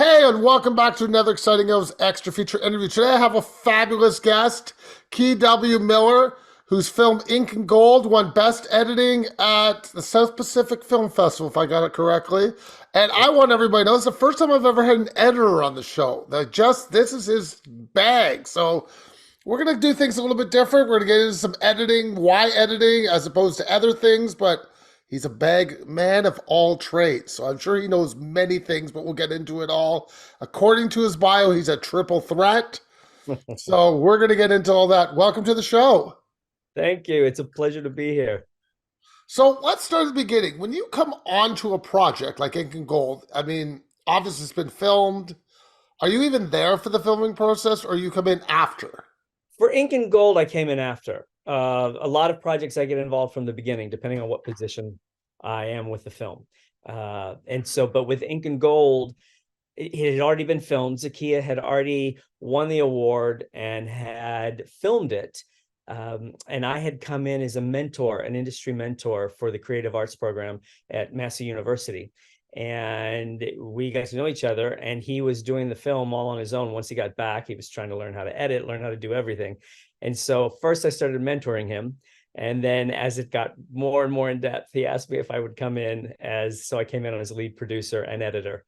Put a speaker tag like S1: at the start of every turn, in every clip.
S1: Hey, and welcome back to another exciting extra feature interview. Today I have a fabulous guest, K.W. Miller, whose film Ink and Gold won Best Editing at the South Pacific Film Festival, if I got it correctly. And I want everybody to know it's the first time I've ever had an editor on the show. This is his bag. So we're gonna do things a little bit different. We're gonna get into some editing, why editing, as opposed to other things, but he's a bag man of all trades. So I'm sure he knows many things, but we'll get into it all. According to his bio, he's a triple threat. So we're gonna get into all that. Welcome to the show.
S2: Thank you. It's a pleasure to be here.
S1: So let's start at the beginning. When you come onto a project like Ink and Gold, I mean, obviously it's been filmed. Are you even there for the filming process, or you come in after?
S2: For Ink and Gold, I came in after. A lot of projects I get involved from the beginning, depending on what position I am with the film. But with Ink and Gold, it had already been filmed. Zakiya had already won the award and had filmed it. And I had come in as a mentor, an industry mentor for the creative arts program at Massey University. And we got to know each other, and he was doing the film all on his own. Once he got back, he was trying to learn how to edit, learn how to do everything. And so first I started mentoring him. And then as it got more and more in depth, he asked me if I would come in so I came in as lead producer and editor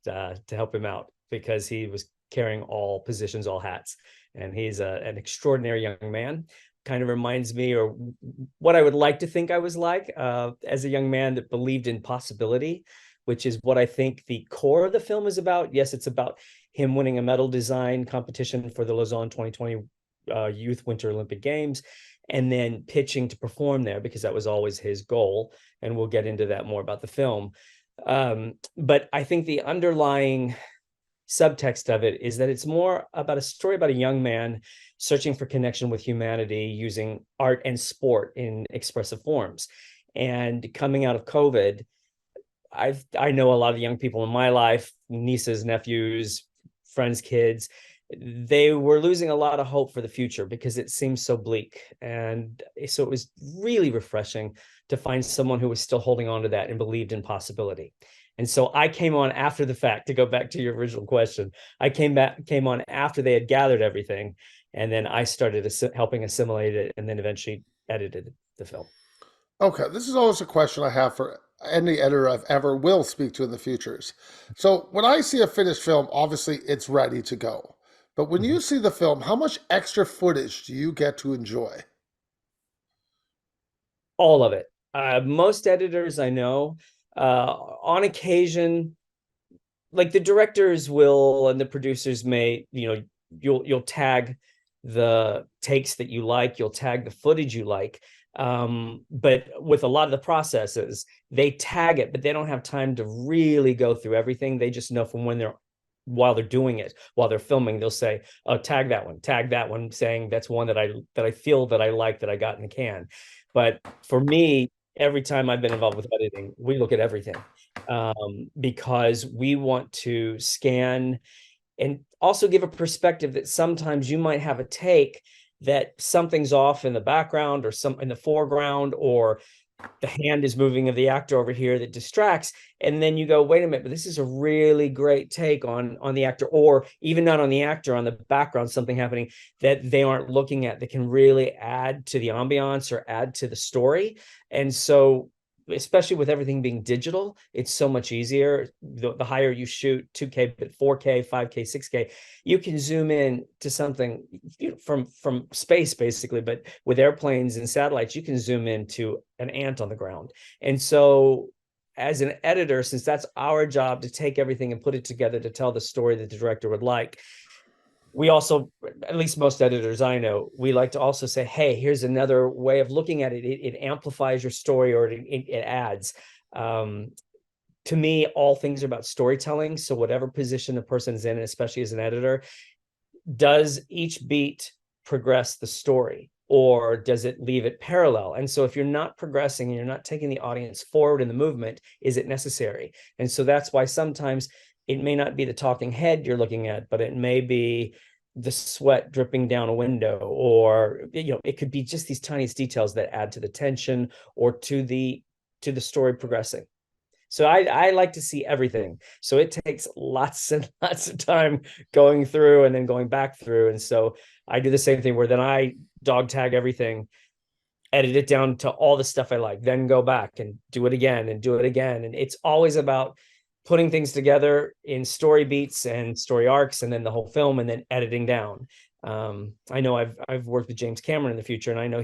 S2: to help him out, because he was carrying all positions, all hats. And he's an extraordinary young man. Kind of reminds me, or what I would like to think I was like as a young man that believed in possibility, which is what I think the core of the film is about. Yes, it's about him winning a medal design competition for the Lausanne 2020 Youth Winter Olympic Games, and then pitching to perform there, because that was always his goal. And we'll get into that more about the film. But I think the underlying subtext of it is that it's more about a story about a young man searching for connection with humanity using art and sport in expressive forms. And coming out of COVID, I know a lot of young people in my life, nieces, nephews, friends, kids. They were losing a lot of hope for the future because it seems so bleak. And so it was really refreshing to find someone who was still holding on to that and believed in possibility. And so I came on after the fact, to go back to your original question. I came on after they had gathered everything, and then I started helping assimilate it, and then eventually edited the film.
S1: Okay, this is always a question I have for any editor I've ever will speak to in the futures. So when I see a finished film, obviously it's ready to go. But when
S2: Mhm.
S1: you see the film, how much extra footage do you get to enjoy?
S2: All of it. Most editors I know, on occasion, like the directors will and the producers may, you'll tag the takes that you like, you'll tag the footage you like. But with a lot of the processes, they tag it, but they don't have time to really go through everything. They just know from while they're doing it, while they're filming, they'll say, oh, tag that one, saying that's one that I feel that I like, that I got in the can. But for me, every time I've been involved with editing, we look at everything, because we want to scan and also give a perspective that sometimes you might have a take that something's off in the background or some in the foreground, or the hand is moving of the actor over here that distracts. And then you go, wait a minute, but this is a really great take on the actor, or even not on the actor, on the background, something happening that they aren't looking at, that can really add to the ambiance or add to the story. And so, especially with everything being digital, it's so much easier. The higher you shoot, 2K, but 4K, 5K, 6K, you can zoom in to something, from space basically. But with airplanes and satellites, you can zoom into an ant on the ground. And so as an editor, since that's our job to take everything and put it together to tell the story that the director would like, we also, at least most editors I know, we like to also say, hey, here's another way of looking at it. It amplifies your story, or it adds. Um, to me, all things are about storytelling. So whatever position a person's in, especially as an editor, does each beat progress the story, or does it leave it parallel? And so if you're not progressing and you're not taking the audience forward in the movement, is it necessary? And so that's why sometimes it may not be the talking head you're looking at, but it may be the sweat dripping down a window, or it could be just these tiniest details that add to the tension or to the story progressing. So I like to see everything. So it takes lots and lots of time going through and then going back through. And so I do the same thing where then I dog tag everything, edit it down to all the stuff I like, then go back and do it again and do it again. And it's always about putting things together in story beats and story arcs, and then the whole film, and then editing down. I know I've worked with James Cameron in the future, and I know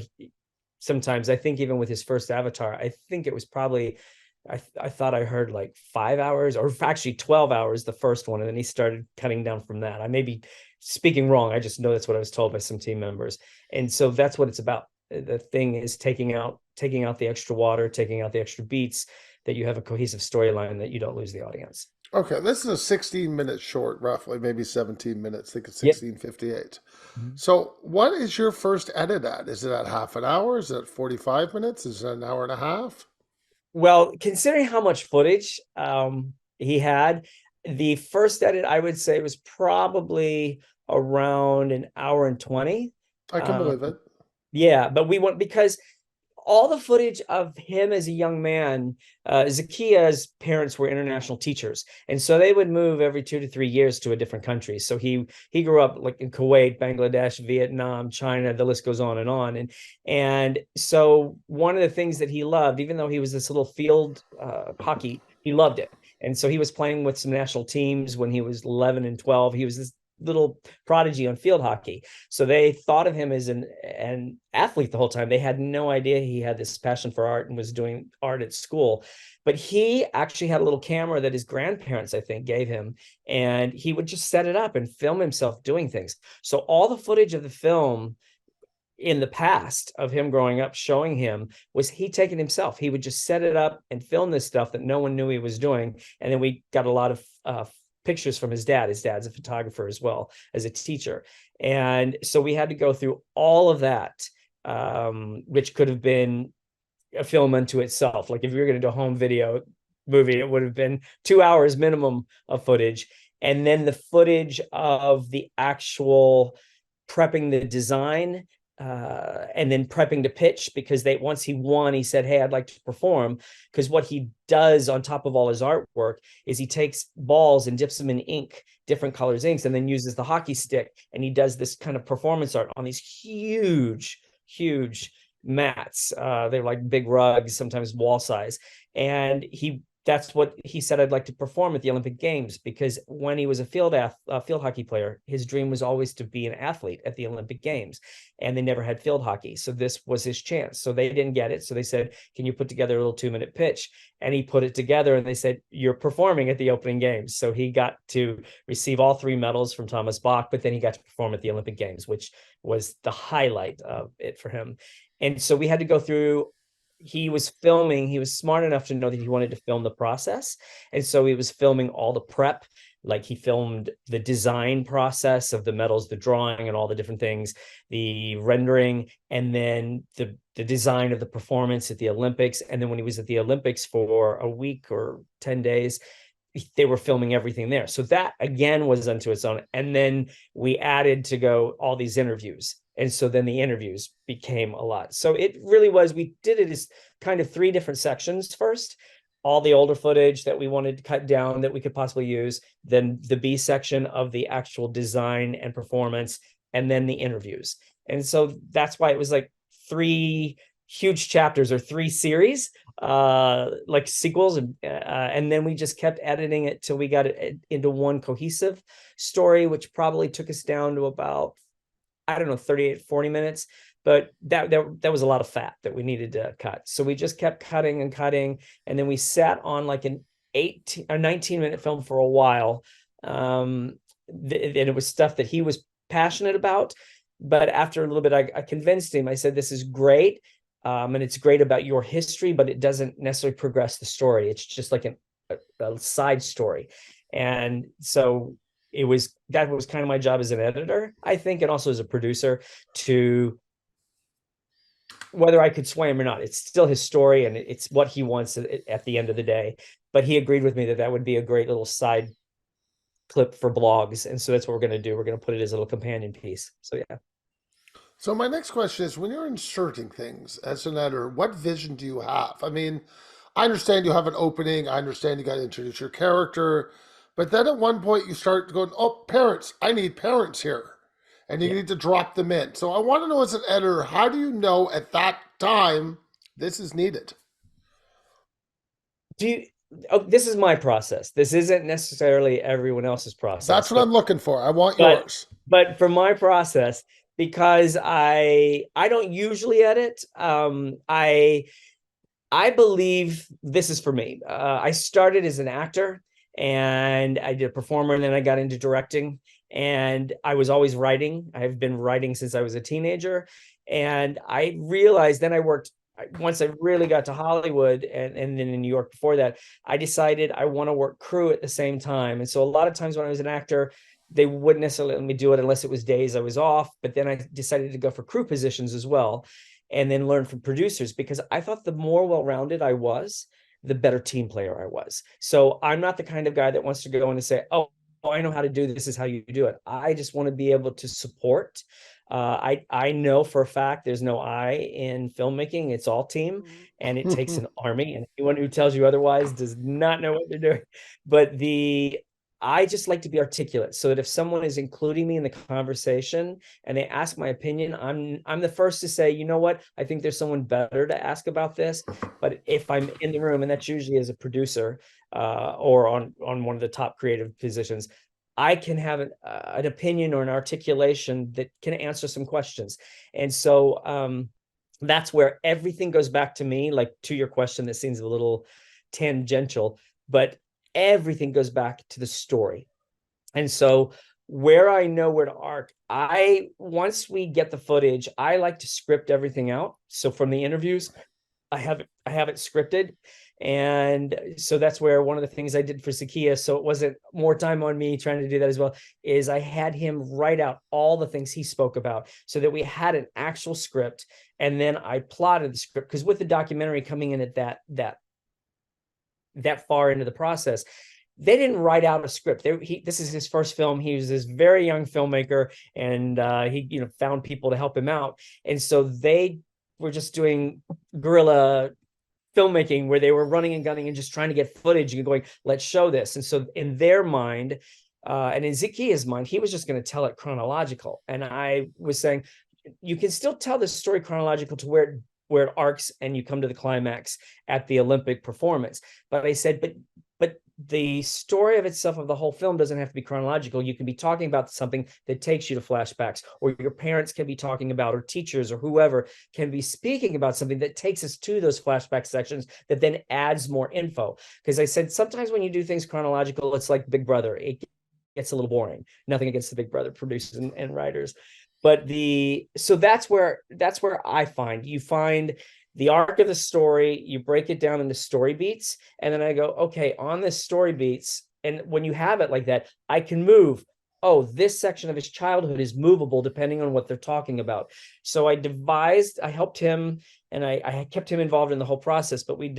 S2: sometimes I think even with his first Avatar, I think it was probably I thought I heard like 5 hours or actually 12 hours the first one, and then he started cutting down from that. I may be speaking wrong. I just know that's what I was told by some team members, and so that's what it's about. The thing is taking out the extra water, taking out the extra beats, that you have a cohesive storyline, that you don't lose the audience.
S1: Okay, this is a 16-minute short, roughly, maybe 17 minutes. I think it's
S2: Yep.
S1: 16:58.
S2: Mhm.
S1: So, what is your first edit at? Is it at half an hour? Is it 45 minutes? Is it an hour and a half?
S2: Well, considering how much footage he had, the first edit I would say was probably around an hour and 20.
S1: I can
S2: Um,
S1: believe it.
S2: yeah, but we went because all the footage of him as a young man, Zakia's parents were international teachers, and so they would move every 2 to 3 years to a different country. So he grew up like in Kuwait, Bangladesh, Vietnam, China. The list goes on and on. And so one of the things that he loved, even though he was this little field hockey, he loved it. And so he was playing with some national teams when he was 11 and 12. He was this little prodigy on field hockey. So they thought of him as an athlete the whole time. They had no idea he had this passion for art and was doing art at school. But he actually had a little camera that his grandparents, I think, gave him, and he would just set it up and film himself doing things. So all the footage of the film in the past of him growing up showing him was he taking himself. He would just set it up and film this stuff that no one knew he was doing. And then we got a lot of pictures from his dad. His dad's a photographer as well as a teacher. And so we had to go through all of that, which could have been a film unto itself. Like if you were going to do a home video movie, it would have been 2 hours minimum of footage. And then the footage of the actual prepping the design, and then prepping to pitch, because they once he won, he said, "Hey, I'd like to perform." Because what he does on top of all his artwork is he takes balls and dips them in ink, different colors inks, and then uses the hockey stick, and he does this kind of performance art on these huge mats. They're like big rugs, sometimes wall size, and that's what he said, "I'd like to perform at the Olympic Games," because when he was a field hockey player, his dream was always to be an athlete at the Olympic Games, and they never had field hockey. So this was his chance. So they didn't get it. So they said, "Can you put together a little 2-minute pitch?" And he put it together, and they said, "You're performing at the opening games." So he got to receive all 3 medals from Thomas Bach, but then he got to perform at the Olympic Games, which was the highlight of it for him. And so we had to go through, he was filming, he was smart enough to know that he wanted to film the process. And so he was filming all the prep. Like he filmed the design process of the medals, the drawing and all the different things, the rendering, and then the design of the performance at the Olympics. And then when he was at the Olympics for a week or 10 days, they were filming everything there. So that again was unto its own. And then we added to go all these interviews. And so then the interviews became a lot. So it really was, we did it as kind of 3 different sections first. All the older footage that we wanted to cut down that we could possibly use, then the B section of the actual design and performance, and then the interviews. And so that's why it was like 3 huge chapters or 3 series, like sequels, and then we just kept editing it till we got it into one cohesive story, which probably took us down to about, I don't know, 38, 40 minutes. But that was a lot of fat that we needed to cut. So we just kept cutting and cutting. And then we sat on like an 18 or 19-minute film for a while. And it was stuff that he was passionate about. But after a little bit, I convinced him. I said, "This is great. And it's great about your history, but it doesn't necessarily progress the story. It's just like a side story." And so that was kind of my job as an editor, I think, and also as a producer, to, whether I could sway him or not, it's still his story and it's what he wants at the end of the day. But he agreed with me that that would be a great little side clip for blogs. And so that's what we're going to do. We're going to put it as a little companion piece. So yeah.
S1: So my next question is, when you're inserting things as an editor, what vision do you have? I mean, I understand you have an opening. I understand you got to introduce your character. But then at one point you start going, oh, parents, I need parents here. And you
S2: Yeah.
S1: need to drop them in. So I want to know as an editor, how do you know at that time this is needed?
S2: Do you, oh, this is my process. This isn't necessarily everyone else's
S1: That's
S2: process,
S1: what I'm looking for. I want
S2: but
S1: yours.
S2: but for my process, because I don't usually edit, I believe this is for me. I started as an actor and I did a performer, and then I got into directing. And I was always writing. I've been writing since I was a teenager. And I realized then I worked, once I really got to Hollywood and then in New York before that, I decided I want to work crew at the same time. And so a lot of times when I was an actor, they wouldn't necessarily let me do it unless it was days I was off. But then I decided to go for crew positions as well, and then learn from producers, because I thought the more well-rounded I was, the better team player I was. So I'm not the kind of guy that wants to go in and say, oh, I know how to do this is how you do it. I just want to be able to support. I know for a fact there's no I in filmmaking. It's all team, and it takes an army. And anyone who tells you otherwise does not know what they're doing. But I just like to be articulate so that if someone is including me in the conversation and they ask my opinion, I'm the first to say, you know what, I think there's someone better to ask about this. But if I'm in the room, and that's usually as a producer or on one of the top creative positions, I can have an opinion or an articulation that can answer some questions. And so that's where everything goes back to me. Like, to your question that seems a little tangential, but everything goes back to the story. And so where I know where to arc, once we get the footage, I like to script everything out. So from the interviews, I have it scripted. And so that's where one of the things I did for Zakiya, so it wasn't more time on me trying to do that as well, is I had him write out all the things he spoke about so that we had an actual script. And then I plotted the script, because with the documentary coming in at that far into the process, they didn't write out a script. This is his first film. He was this very young filmmaker, and he found people to help him out. And so they were just doing guerrilla filmmaking, where they were running and gunning and just trying to get footage and going, let's show this. And so in their mind, and in Zakiya's mind, he was just going to tell it chronological. And I was saying, you can still tell the story chronological to where it arcs and you come to the climax at the Olympic performance. But I said, but the story of itself, of the whole film, doesn't have to be chronological. You can be talking about something that takes you to flashbacks, or your parents can be talking about, or teachers or whoever can be speaking about something that takes us to those flashback sections that then adds more info. Because I said, sometimes when you do things chronological, it's like Big Brother. It gets a little boring. Nothing against the Big Brother producers and writers. But so that's where I find the arc of the story, you break it down into story beats, and then I go, okay, on this story beats, and when you have it like that, I can move. Oh, this section of his childhood is movable depending on what they're talking about. So I helped him, and I kept him involved in the whole process, but we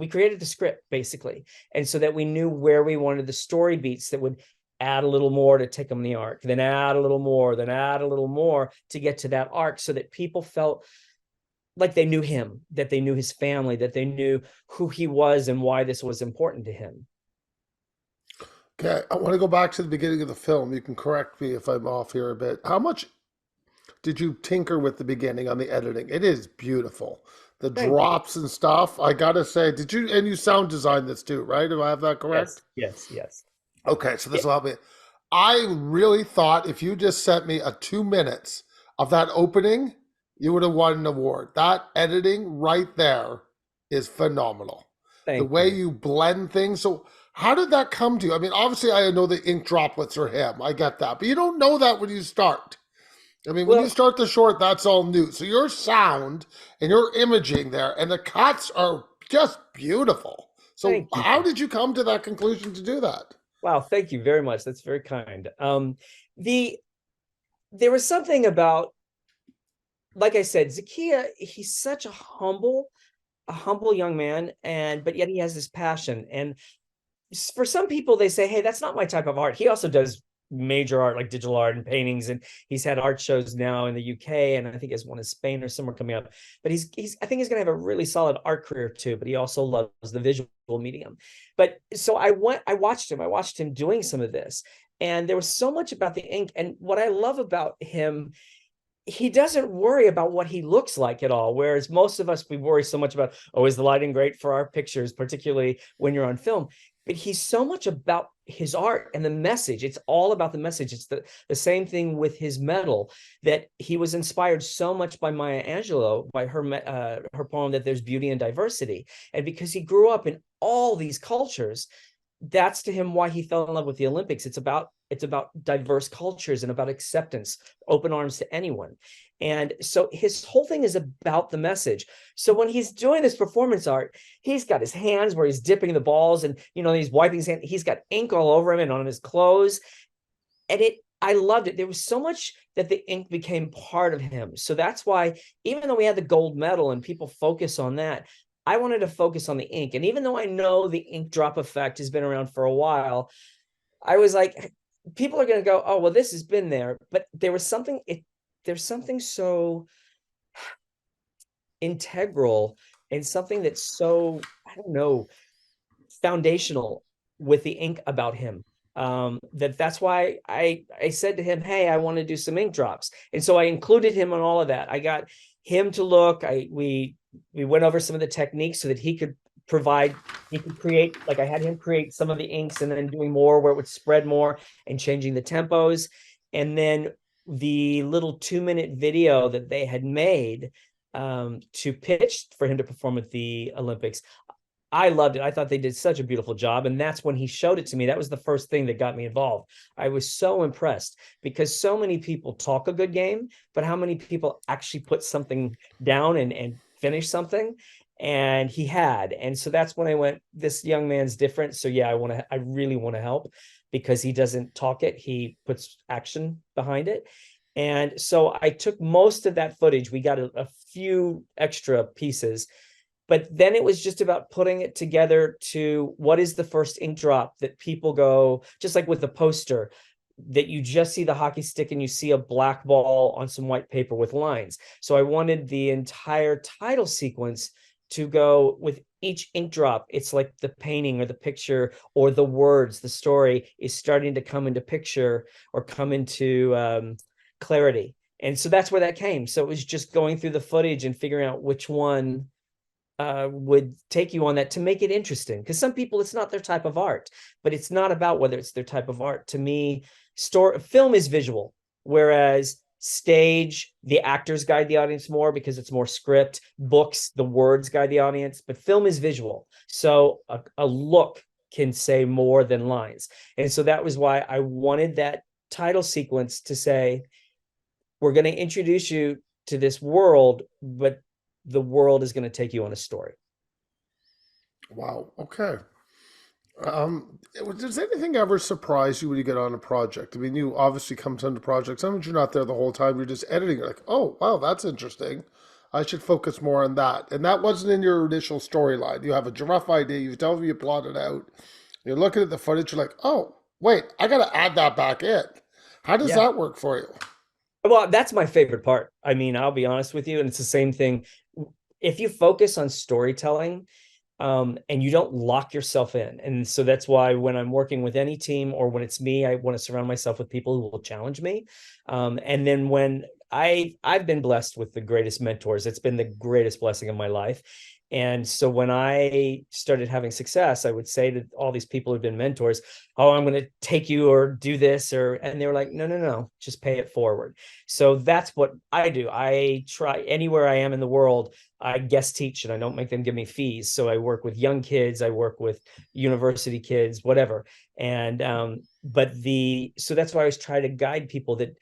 S2: created the script basically. And so that we knew where we wanted the story beats that would add a little more to take them the arc, then add a little more, then add a little more to get to that arc, so that people felt like they knew him, that they knew his family, that they knew who he was and why this was important to him.
S1: Okay, I want to go back to the beginning of the film. You can correct me if I'm off here a bit. How much did you tinker with the beginning on the editing? It is beautiful. The
S2: Thank you.
S1: drops and stuff. I gotta say, and you sound design this too, right? Do I have that
S2: Yes,
S1: correct?
S2: yes, yes.
S1: Okay, so
S2: Yeah,
S1: this will help me. I really thought if you just sent me a 2 minutes of that opening, you would have won an award. That editing right there is phenomenal. The
S2: thank
S1: way
S2: you.
S1: you blend things. So, how did that come to you? I mean, obviously, I know the ink droplets are him. I get that. But you don't know that when you start. I mean, when you
S2: Well,
S1: start the short, that's all new. So, your sound and your imaging there and the cuts are just beautiful. So,
S2: thank you.
S1: how did you come to that conclusion to do that?
S2: Wow, thank you very much. That's very kind. The There was something about, like I said, Zakiya, he's such a humble young man, but yet he has this passion. And for some people, they say, hey, that's not my type of art. He also does major art, like digital art and paintings, and he's had art shows now in the UK, and I think he has one in Spain or somewhere coming up. But he's I think he's going to have a really solid art career too. But he also loves the visual medium. But so I watched him doing some of this, and there was so much about the ink. And what I love about him, he doesn't worry about what he looks like at all. Whereas most of us, we worry so much about, oh, is the lighting great for our pictures, particularly when you're on film. But he's so much about his art and the message. It's all about the message. It's the same thing with his metal, that he was inspired so much by Maya Angelou, by her poem that there's beauty in diversity. And because he grew up in all these cultures, that's to him why he fell in love with the Olympics. It's about diverse cultures and about acceptance, open arms to anyone. And so his whole thing is about the message. So when he's doing this performance art, he's got his hands where he's dipping the balls, and he's wiping his hand. He's got ink all over him and on his clothes. And I loved it. There was so much that the ink became part of him. So that's why, even though we had the gold medal and people focus on that, I wanted to focus on the ink. And even though I know the ink drop effect has been around for a while, I was like, people are going to go, oh, well, this has been there. But there's something so integral and something that's so, I don't know, foundational with the ink about him. That's why I said to him, hey, I want to do some ink drops. And so I included him on all of that. I got him to look. We went over some of the techniques so that he could create, like I had him create some of the inks and then doing more where it would spread more and changing the tempos. And then the little 2-minute video that they had made to pitch for him to perform at the Olympics, I loved it. I thought they did such a beautiful job. And that's when he showed it to me. That was the first thing that got me involved. I was so impressed because so many people talk a good game, but how many people actually put something down and finish something? And he had. And so that's when I went, this young man's different. So yeah, I really want to help, because he doesn't talk it. He puts action behind it. And so I took most of that footage. We got a few extra pieces, but then it was just about putting it together to what is the first ink drop that people go, just like with the poster, that you just see the hockey stick and you see a black ball on some white paper with lines. So I wanted the entire title sequence to go with each ink drop. It's like the painting or the picture or the words, the story is starting to come into picture or come into clarity. And so that's where that came. So it was just going through the footage and figuring out which one would take you on that to make it interesting. Because some people, it's not their type of art, but it's not about whether it's their type of art. To me, film is visual, whereas stage, the actors guide the audience more because it's more script. Books, the words guide the audience, but film is visual. So a look can say more than lines. And so that was why I wanted that title sequence to say, we're going to introduce you to this world, but the world is going to take you on a story.
S1: Wow. Okay. Does anything ever surprise you when you get on a project? I mean, you obviously come to the project. Sometimes you're not there the whole time. You're just editing. You're like, oh, wow, that's interesting. I should focus more on that. And that wasn't in your initial storyline. You have a rough idea. You tell me you plot it out. You're looking at the footage. You're like, oh, wait, I got to add that back in. How does
S2: Yeah.
S1: that work for you?
S2: Well, that's my favorite part. I mean, I'll be honest with you, and it's the same thing. If you focus on storytelling, and you don't lock yourself in. And so that's why when I'm working with any team or when it's me, I want to surround myself with people who will challenge me. And then when I've been blessed with the greatest mentors, it's been the greatest blessing of my life. And so when I started having success, I would say to all these people who've been mentors, oh, I'm going to take you or do this, and they were like, no, no, no, just pay it forward. So that's what I do. I try anywhere I am in the world. I guest teach and I don't make them give me fees. So I work with young kids, I work with university kids, whatever. And so that's why I always try to guide people that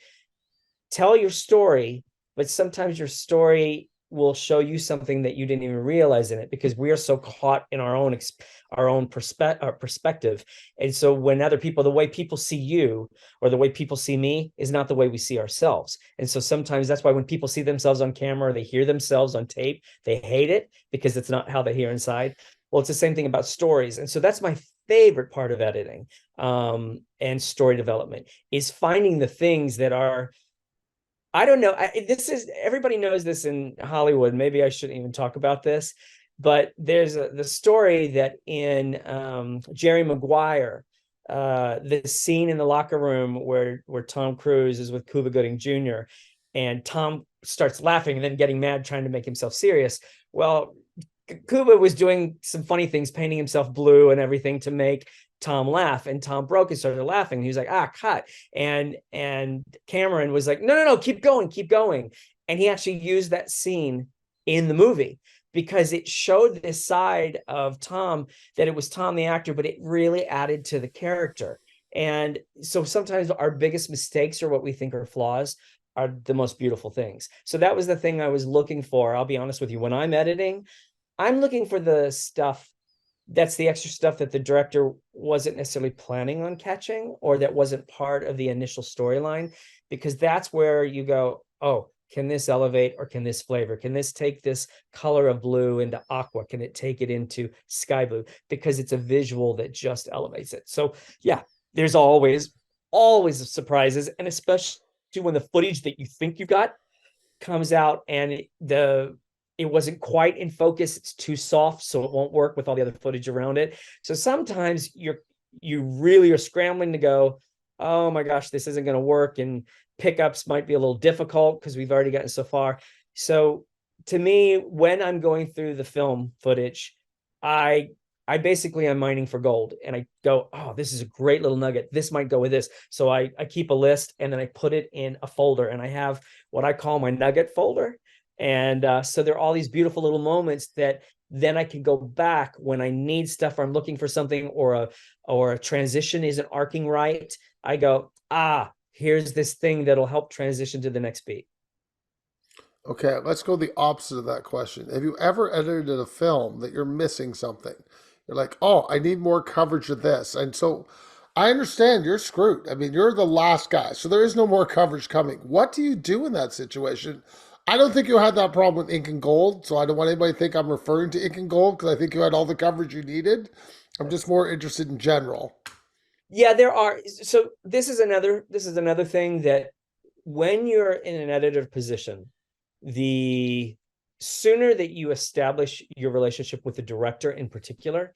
S2: tell your story, but sometimes your story will show you something that you didn't even realize in it, because we are so caught in our own perspective. And so when other people, the way people see you or the way people see me is not the way we see ourselves. And so sometimes that's why when people see themselves on camera or they hear themselves on tape, they hate it because it's not how they hear inside. Well, it's the same thing about stories. And so that's my favorite part of editing, and story development, is finding the things that are, I don't know. This is, everybody knows this in Hollywood. Maybe I shouldn't even talk about this, but there's the story that in Jerry Maguire, the scene in the locker room where Tom Cruise is with Cuba Gooding Jr. and Tom starts laughing and then getting mad, trying to make himself serious. Well, Cuba was doing some funny things, painting himself blue and everything to make Tom laugh, and Tom broke and started laughing. He was like, cut. And Cameron was like, no, keep going, keep going. And he actually used that scene in the movie because it showed this side of Tom, that it was Tom the actor, but it really added to the character. And so sometimes our biggest mistakes, or what we think are flaws, are the most beautiful things. So that was the thing I was looking for. I'll be honest with you. When I'm editing, I'm looking for the stuff that's the extra stuff that the director wasn't necessarily planning on catching, or that wasn't part of the initial storyline, because that's where you go, oh, can this elevate, or can this flavor? Can this take this color of blue into aqua? Can it take it into sky blue? Because it's a visual that just elevates it. So yeah, there's always surprises, and especially when the footage that you think you got comes out and it wasn't quite in focus, it's too soft, so it won't work with all the other footage around it. So sometimes you really are scrambling to go, oh my gosh, this isn't going to work, and pickups might be a little difficult because we've already gotten so far. So to me, when I'm going through the film footage, I I basically am mining for gold, and I go, oh, this is a great little nugget. This might go with this. So I keep a list, and then I put it in a folder, and I have what I call my nugget folder. And so there are all these beautiful little moments that then I can go back when I need stuff, or I'm looking for something, or a transition isn't arcing right. I go, here's this thing that'll help transition to the next beat.
S1: Okay, let's go the opposite of that question. Have you ever edited a film that you're missing something? You're like, oh, I need more coverage of this. And so I understand you're screwed. I mean, you're the last guy, so there is no more coverage coming. What do you do in that situation? I don't think you had that problem with Ink and Gold, so I don't want anybody to think I'm referring to Ink and Gold because I think you had all the coverage you needed. I'm just more interested in general.
S2: Yeah, there are. So this is another thing, that when you're in an editor position, the sooner that you establish your relationship with the director in particular,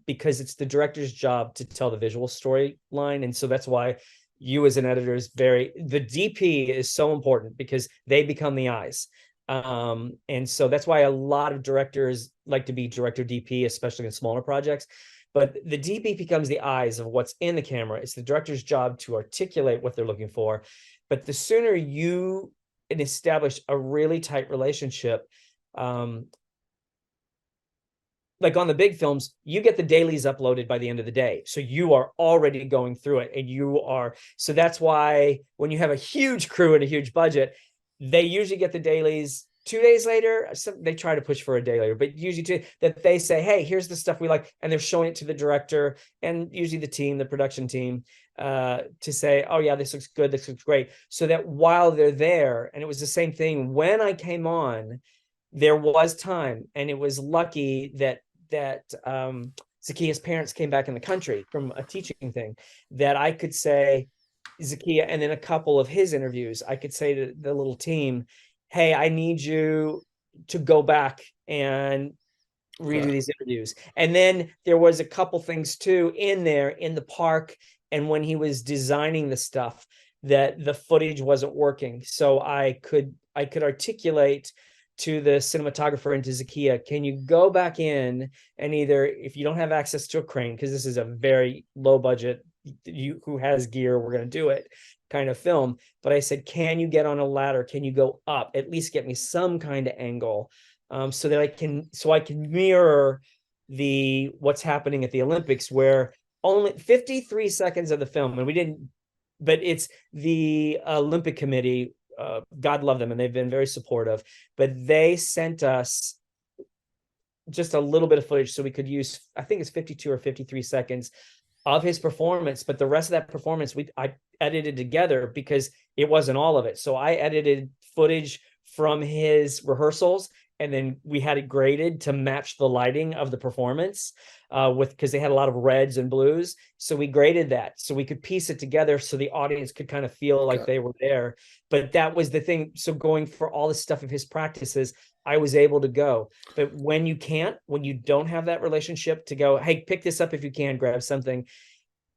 S2: because it's the director's job to tell the visual storyline. And so that's why you as an editor the DP is so important, because they become the eyes. And so that's why a lot of directors like to be director DP, especially in smaller projects. But the DP becomes the eyes of what's in the camera. It's the director's job to articulate what they're looking for. But the sooner you establish a really tight relationship, like on the big films, you get the dailies uploaded by the end of the day. So you are already going through it, and so that's why when you have a huge crew and a huge budget, they usually get the dailies 2 days later. They try to push for a day later, but usually that they say, hey, here's the stuff we like. And they're showing it to the director and usually the production team, to say, oh yeah, this looks good. This looks great. So that while they're there, and it was the same thing when I came on, there was time, and it was lucky that Zakia's parents came back in the country from a teaching thing, that I could say, Zakia, and in a couple of his interviews, I could say to the little team, hey, I need you to go back and redo
S1: Okay.
S2: these interviews. And then there was a couple things too in there in the park, and when he was designing the stuff, that the footage wasn't working. So I could articulate to the cinematographer and to Zakia, can you go back in and either, if you don't have access to a crane, because this is a very low budget, who has gear, we're going to do it kind of film. But I said, can you get on a ladder? Can you go up? At least get me some kind of angle, so that I can mirror what's happening at the Olympics, where only 53 seconds of the film, and we didn't, but it's the Olympic Committee, God love them, and they've been very supportive, but they sent us just a little bit of footage so we could use, I think it's 52 or 53 seconds of his performance, but the rest of that performance I edited together, because it wasn't all of it. So I edited footage from his rehearsals, and then we had it graded to match the lighting of the performance, with because they had a lot of reds and blues. So we graded that so we could piece it together so the audience could kind of feel like
S1: Okay.
S2: they were there. But that was the thing. So going for all the stuff of his practices, I was able to go. But when you can't, when you don't have that relationship to go, hey, pick this up if you can, grab something,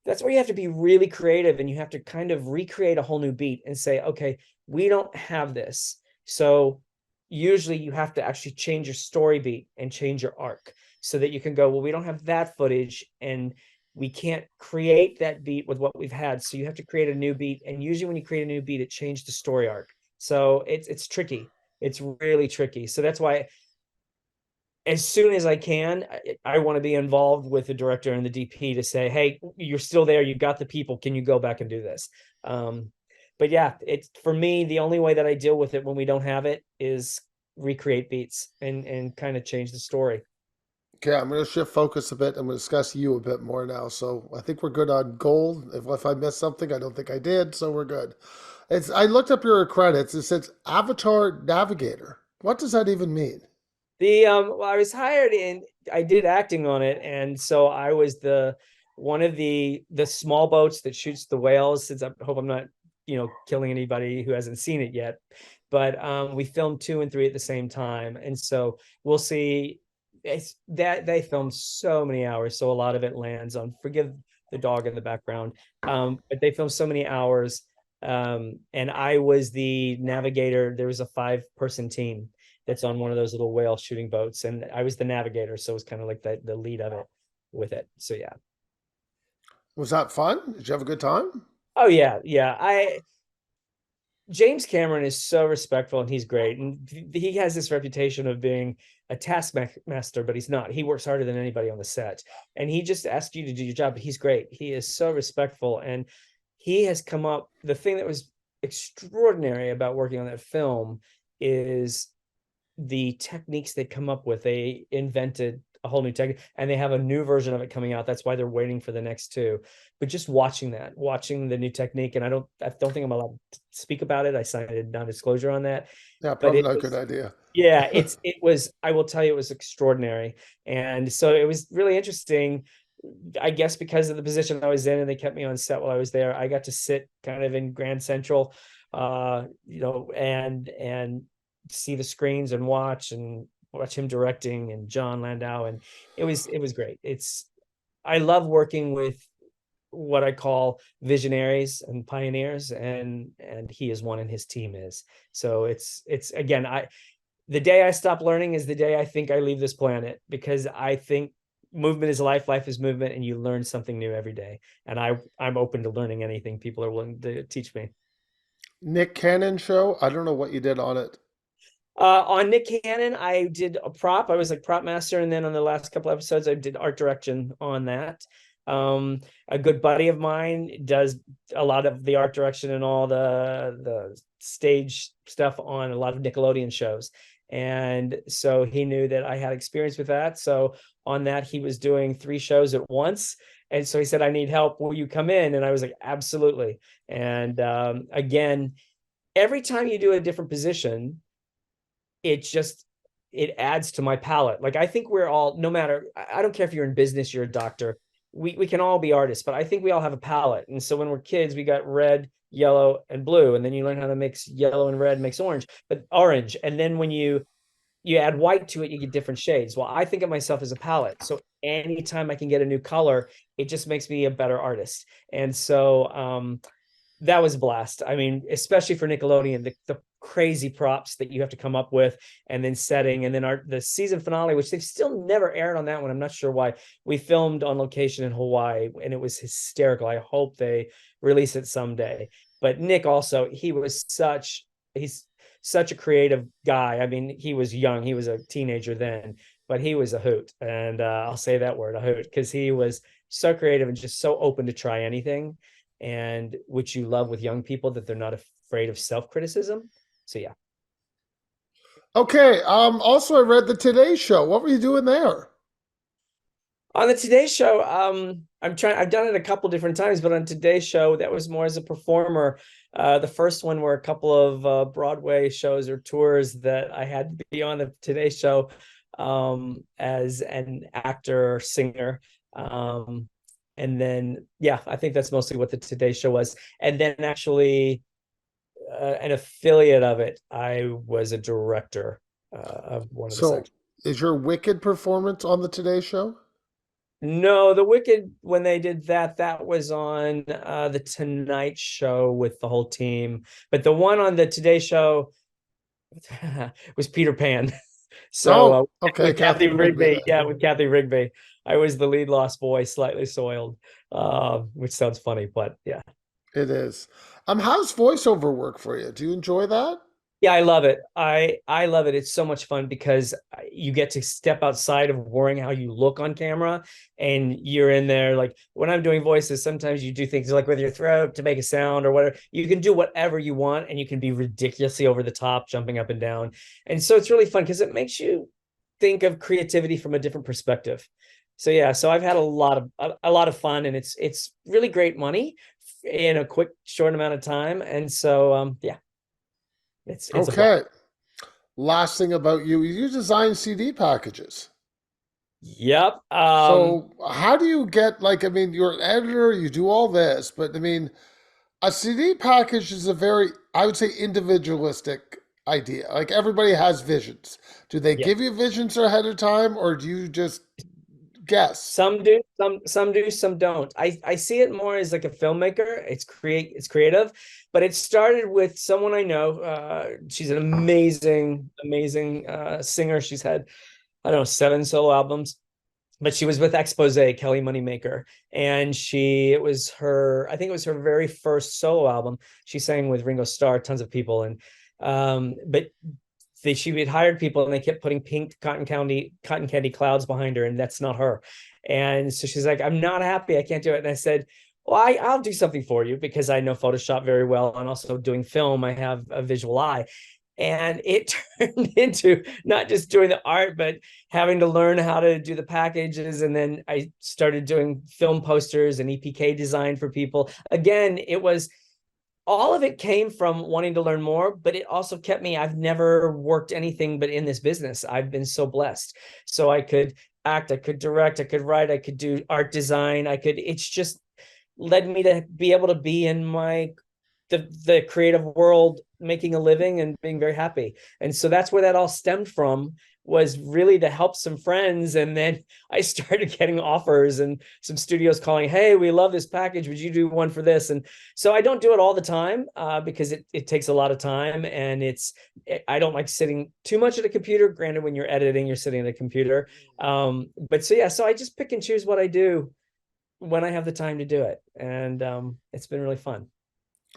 S2: that's where you have to be really creative, and you have to kind of recreate a whole new beat and say, okay, we don't have this. So usually you have to actually change your story beat and change your arc so that you can go, well, we don't have that footage and we can't create that beat with what we've had. So you have to create a new beat. And usually when you create a new beat, it changes the story arc. So it's tricky. It's really tricky. So that's why as soon as I can, I want to be involved with the director and the DP to say, hey, you're still there. You got the people. Can you go back and do this? Um, but yeah, it's for me, the only way that I deal with it when we don't have it is recreate beats and kind of change the story.
S1: Okay, I'm going to shift focus a bit. I'm going to discuss you a bit more now. So I think we're good on gold. If I missed something, I don't think I did. So we're good. I looked up your credits. It says Avatar Navigator. What does that even mean?
S2: The well, I was hired in, I did acting on it, and so I was the one of the small boats that shoots the whales. Since I hope I'm not, killing anybody who hasn't seen it yet. But we filmed 2 and 3 at the same time, and so we'll see. It's that they filmed so many hours, so a lot of it lands on, forgive the dog in the background. But they filmed so many hours. And I was the navigator. There was a 5-person team that's on one of those little whale shooting boats, and I was the navigator, so it was kind of like the lead of it with it. So yeah.
S1: Was that fun? Did you have a good time?
S2: Oh yeah, yeah. I James Cameron is so respectful and he's great, and he has this reputation of being a taskmaster, but he's not. He works harder than anybody on the set, and he just asks you to do your job. But he's great. He is so respectful, and he has come up. The thing that was extraordinary about working on that film is the techniques they come up with. They invented a whole new technique, and they have a new version of it coming out. That's why they're waiting for the next two. But just watching the new technique, and I don't think I'm allowed to speak about it. I signed a non-disclosure on that.
S1: Yeah,
S2: But
S1: probably
S2: it
S1: not a good
S2: was,
S1: idea.
S2: yeah, it was, I will tell you, it was extraordinary. And so it was really interesting. I guess because of the position I was in and they kept me on set while I was there, I got to sit kind of in Grand Central, and see the screens and watch him directing, and John Landau. And it was great. I love working with what I call visionaries and pioneers, and he is one and his team is. So it's again, the day I stop learning is the day I think I leave this planet, because I think movement is life, life is movement, and you learn something new every day. And I'm open to learning anything people are willing to teach me.
S1: Nick Cannon show. I don't know what you did on it.
S2: On Nick Cannon, I did a prop. I was like prop master, and then on the last couple episodes, I did art direction on that. A good buddy of mine does a lot of the art direction and all the stage stuff on a lot of Nickelodeon shows, and so he knew that I had experience with that. So on that, he was doing 3 shows at once, and so he said, "I need help. Will you come in?" And I was like, "Absolutely." And again, every time you do a different position, it just it adds to my palette. Like I think we're all, no matter, I don't care if you're in business, you're a doctor, we can all be artists, but I think we all have a palette. And so when we're kids, we got red, yellow, and blue, and then you learn how to mix yellow and red, mix orange, and then when you add white to it, you get different shades. Well, I think of myself as a palette, so anytime I can get a new color, it just makes me a better artist. And so that was a blast. I mean, especially for Nickelodeon, the crazy props that you have to come up with, and then setting, and then the season finale, which they've still never aired on that one. I'm not sure why. We filmed on location in Hawaii, and it was hysterical. I hope they release it someday. But Nick also, he's such a creative guy. I mean, he was young, he was a teenager then, but he was a hoot, and I'll say that word, a hoot, because he was so creative and just so open to try anything, and which you love with young people, that they're not afraid of self-criticism. So yeah.
S1: Okay. Also, I read the Today Show. What were you doing there?
S2: On the Today Show, I've done it a couple different times, but on Today Show, that was more as a performer. The first one were a couple of Broadway shows or tours that I had to be on the Today Show as an actor or singer. Um, and then, yeah, I think that's mostly what the Today Show was. And then actually, an affiliate of it, I was a director of one of the
S1: So,
S2: sections.
S1: is your Wicked performance on the Today Show?
S2: No, The Wicked, when they did that, that was on the Tonight Show with the whole team. But the one on the Today Show was Peter Pan. So
S1: Oh, okay,
S2: with Kathy
S1: Catherine Rigby
S2: Rigby,
S1: then.
S2: yeah, with Kathy Rigby, I was the lead lost boy, slightly soiled, which sounds funny, but yeah.
S1: It is. How's voiceover work for you? Do you enjoy that?
S2: Yeah, I love it. I love it. It's so much fun because you get to step outside of worrying how you look on camera, and you're in there. Like when I'm doing voices, sometimes you do things like with your throat to make a sound or whatever. You can do whatever you want, and you can be ridiculously over the top, jumping up and down. And so it's really fun because it makes you think of creativity from a different perspective. So yeah, so I've had a lot of fun, and it's really great money in a quick short amount of time. And so yeah, it's a blast.
S1: Okay. Last thing about you, you design CD packages.
S2: Yep.
S1: So, how do you get, like, I mean, you're an editor, you do all this, but I mean, a CD package is a very, I would say, individualistic idea. Like, everybody has visions. Do they
S2: Yeah.
S1: give you visions ahead of time, or do you just guess?
S2: Some do, some do, some don't. I see it more as like a filmmaker. It's creative, but it started with someone I know. She's an amazing singer. She's had, I don't know, 7 solo albums, but she was with Expose, Kelly Moneymaker, and it was her, I think it was her very first solo album. She sang with Ringo Starr, tons of people, and but she had hired people and they kept putting pink cotton candy clouds behind her, and that's not her. And so she's like, I'm not happy, I can't do it. And I said, well, I'll do something for you because I know Photoshop very well, and also doing film, I have a visual eye. And it turned into not just doing the art, but having to learn how to do the packages. And then I started doing film posters and EPK design for people. Again, it was all of it came from wanting to learn more, but it also kept me. I've never worked anything but in this business. I've been so blessed. So I could act, I could direct, I could write, I could do art design. It's just led me to be able to be in the creative world, making a living and being very happy. And so that's where that all stemmed from, was really to help some friends. And then I started getting offers and some studios calling, hey, we love this package, would you do one for this? And so I don't do it all the time because it takes a lot of time, and I don't like sitting too much at a computer. Granted, when you're editing, you're sitting at a computer. But so yeah, so I just pick and choose what I do when I have the time to do it. And it's been really fun.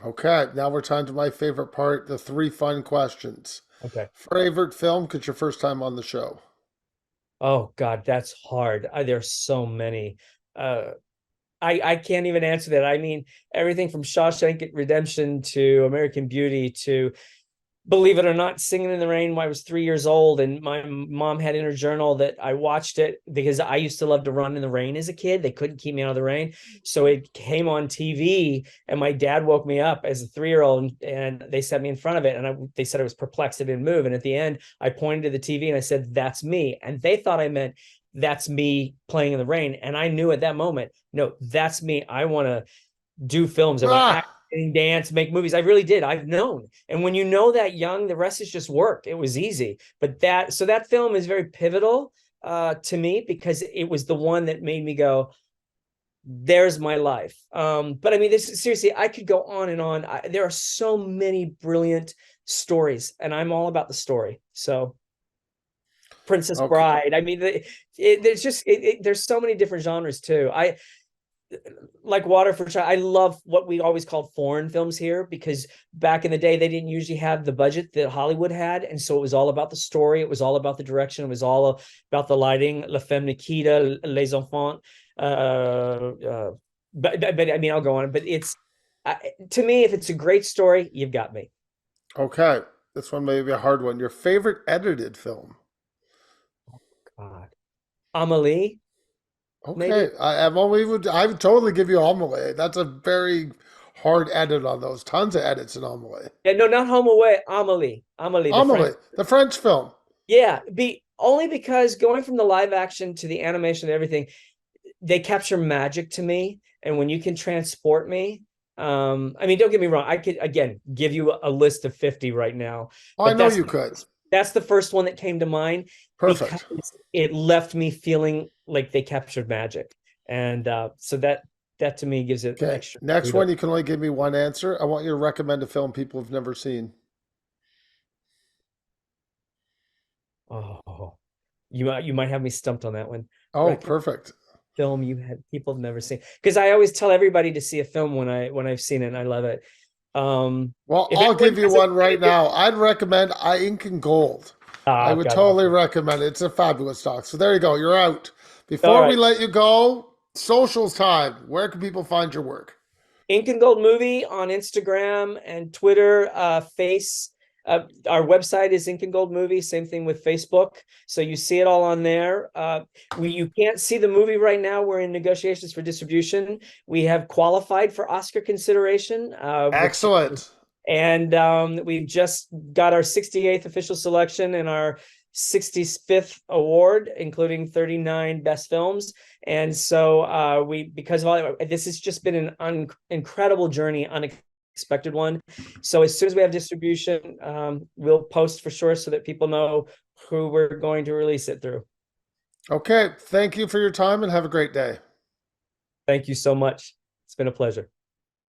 S1: Okay, now we're time to my favorite part, the three fun questions.
S2: Okay.
S1: Favorite film, because your first time on the show.
S2: Oh God, that's hard. There's so many. Uh, I can't even answer that. I mean, everything from Shawshank Redemption to American Beauty to, believe it or not, Singing in the Rain when I was 3 years old, and my mom had in her journal that I watched it because I used to love to run in the rain as a kid. They couldn't keep me out of the rain, so it came on TV, and my dad woke me up as a 3 year old, and they set me in front of it, and they said I was perplexed, it didn't move, and at the end, I pointed to the TV and I said, "That's me," and they thought I meant that's me playing in the rain, and I knew at that moment, no, that's me. I want to do films. I want to act,
S1: Ah,
S2: dance, make movies. I really did. I've known. And when you know that young, the rest is just work. It was easy. But that film is very pivotal to me because it was the one that made me go, there's my life. But I mean, this seriously, I could go on and on. There are so many brilliant stories, and I'm all about the story. So Princess
S1: okay.
S2: Bride. I mean, there's so many different genres too. I like Water for Child. I love what we always called foreign films here because back in the day they didn't usually have the budget that Hollywood had, and so it was all about the story. It was all about the direction. It was all about the lighting. La Femme Nikita, Les Enfants. But I mean, I'll go on. But uh, to me, if it's a great story, you've got me.
S1: Okay. This one may be a hard one. Your favorite edited film?
S2: God, Amelie.
S1: Okay,
S2: maybe.
S1: I would totally give you Amelie. That's a very hard edit on those. Tons of edits in Amelie.
S2: Yeah, no, not Home Away, Amelie. Amelie, the French.
S1: Amelie, the French film.
S2: Yeah, be only because going from the live action to the animation and everything, they capture magic to me. And when you can transport me, I mean, don't get me wrong, I could again give you a list of 50 right now,
S1: Oh, I
S2: but
S1: know you could.
S2: that's the first one that came to mind because
S1: Perfect.
S2: it left me feeling like they captured magic. And so that to me gives it
S1: Okay,
S2: extra
S1: next
S2: kudos.
S1: one. You can only give me one answer. I want you to recommend a film people have never seen.
S2: Oh, you might have me stumped on that one.
S1: Oh,
S2: Recommend
S1: perfect.
S2: film you had people have never seen, because I always tell everybody to see a film when I've seen it and I love it.
S1: Well,
S2: If
S1: I'll
S2: anyone
S1: give you
S2: hasn't
S1: one
S2: seen
S1: right
S2: it yet,
S1: now. I'd recommend I Ink and Gold. I
S2: oh
S1: would
S2: god
S1: totally
S2: awesome.
S1: recommend it. It's a fabulous doc. So there you go. You're out.
S2: All
S1: Before we
S2: right,
S1: let you go, socials time. Where can people find your work?
S2: Ink and Gold Movie on Instagram and Twitter, our website is Ink and Gold Movie. Same thing with Facebook. So you see it all on there. You can't see the movie right now. We're in negotiations for distribution. We have qualified for Oscar consideration, which
S1: Excellent.
S2: and we've just got our 68th official selection and our 65th award, including 39 best films. And so because of all this has just been an incredible journey, unexpected one. So as soon as we have distribution, we'll post for sure so that people know who we're going to release it through.
S1: Okay. Thank you for your time and have a great day.
S2: Thank you so much. It's been a pleasure.